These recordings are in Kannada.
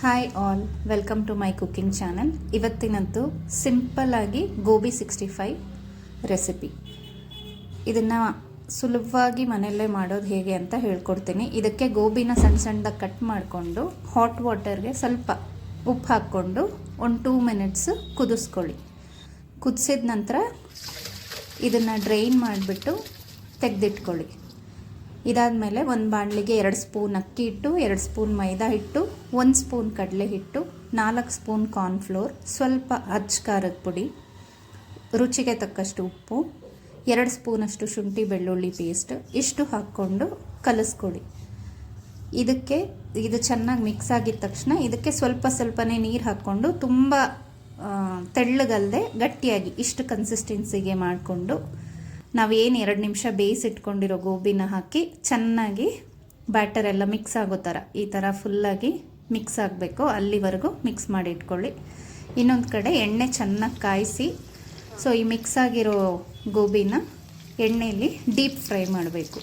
Hi all, welcome to my cooking channel. ಇವತ್ತಿನದ್ದು ಸಿಂಪಲ್ ಆಗಿ ಗೋಬಿ 65 ರೆಸಿಪಿ. ಇದನ್ನು ಸುಲಭವಾಗಿ ಮನೆಯಲ್ಲೇ ಮಾಡೋದು ಹೇಗೆ ಅಂತ ಹೇಳ್ಕೊಡ್ತೀನಿ. ಇದಕ್ಕೆ ಗೋಬಿನ ಸಣ್ಣ ಸಣ್ಣದಾಗಿ ಕಟ್ ಮಾಡಿಕೊಂಡು ಹಾಟ್ ವಾಟರ್ಗೆ ಸ್ವಲ್ಪ ಉಪ್ಪು ಹಾಕ್ಕೊಂಡು ಒಂದು 2 ಮಿನಿಟ್ಸ್ ಕುದಿಸ್ಕೊಳ್ಳಿ. ಕುದಿಸಿದ ನಂತರ ಇದನ್ನು ಡ್ರೈನ್ ಮಾಡಿಬಿಟ್ಟು ತೆಗೆದಿಟ್ಕೊಳ್ಳಿ. ಇದಾದಮೇಲೆ ಒಂದು ಬಾಣಲಿಗೆ 2 ಸ್ಪೂನ್ ಅಕ್ಕಿ ಹಿಟ್ಟು, 2 ಸ್ಪೂನ್ ಮೈದಾ ಹಿಟ್ಟು, 1 ಸ್ಪೂನ್ ಕಡಲೆ ಹಿಟ್ಟು, 4 ಸ್ಪೂನ್ ಕಾರ್ನ್ಫ್ಲೋರ್, ಸ್ವಲ್ಪ ಅಚ್ಚ ಖಾರದ ಪುಡಿ, ರುಚಿಗೆ ತಕ್ಕಷ್ಟು ಉಪ್ಪು, 2 ಸ್ಪೂನಷ್ಟು ಶುಂಠಿ ಬೆಳ್ಳುಳ್ಳಿ ಪೇಸ್ಟ್ ಇಷ್ಟು ಹಾಕ್ಕೊಂಡು ಕಲಿಸ್ಕೊಳ್ಳಿ. ಇದು ಚೆನ್ನಾಗಿ ಮಿಕ್ಸ್ ಆಗಿದ ತಕ್ಷಣ ಇದಕ್ಕೆ ಸ್ವಲ್ಪನೇ ನೀರು ಹಾಕ್ಕೊಂಡು ತುಂಬ ತೆಳ್ಳಗಲ್ಲದೆ ಗಟ್ಟಿಯಾಗಿ ಇಷ್ಟು ಕನ್ಸಿಸ್ಟೆನ್ಸಿಗೆ ಮಾಡಿಕೊಂಡು ನಾವೇನು 2 ನಿಮಿಷ ಬೇಯಿಸಿಟ್ಕೊಂಡಿರೋ ಗೋಬಿನ ಹಾಕಿ ಚೆನ್ನಾಗಿ ಬ್ಯಾಟರ್ ಎಲ್ಲ ಮಿಕ್ಸ್ ಆಗೋ ಥರ ಈ ಥರ ಫುಲ್ಲಾಗಿ ಮಿಕ್ಸ್ ಆಗಬೇಕು. ಅಲ್ಲಿವರೆಗೂ ಮಿಕ್ಸ್ ಮಾಡಿ ಇಟ್ಕೊಳ್ಳಿ. ಇನ್ನೊಂದು ಕಡೆ ಎಣ್ಣೆ ಚೆನ್ನಾಗಿ ಕಾಯಿಸಿ ಈ ಮಿಕ್ಸ್ ಆಗಿರೋ ಗೋಬಿನ ಎಣ್ಣೆಯಲ್ಲಿ ಡೀಪ್ ಫ್ರೈ ಮಾಡಬೇಕು.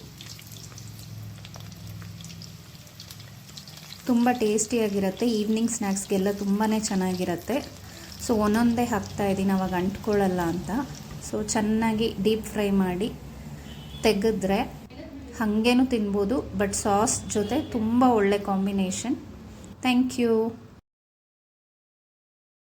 ತುಂಬ ಟೇಸ್ಟಿಯಾಗಿರುತ್ತೆ. ಈವ್ನಿಂಗ್ ಸ್ನ್ಯಾಕ್ಸ್ಗೆಲ್ಲ ತುಂಬಾ ಚೆನ್ನಾಗಿರುತ್ತೆ. ಒಂದೊಂದೇ ಹಾಕ್ತಾಯಿದ್ದೀನಿ, ಅವಾಗ ಅಂಟ್ಕೊಳ್ಳಲ್ಲ ಅಂತ. ಚೆನ್ನಾಗಿ ಡೀಪ್ ಫ್ರೈ ಮಾಡಿ ತೆಗೆದ್ರೆ ಹಾಗೇನೂ ತಿನ್ಬೋದು, ಬಟ್ ಸಾಸ್ ಜೊತೆ ತುಂಬ ಒಳ್ಳೆ ಕಾಂಬಿನೇಷನ್. Thank you.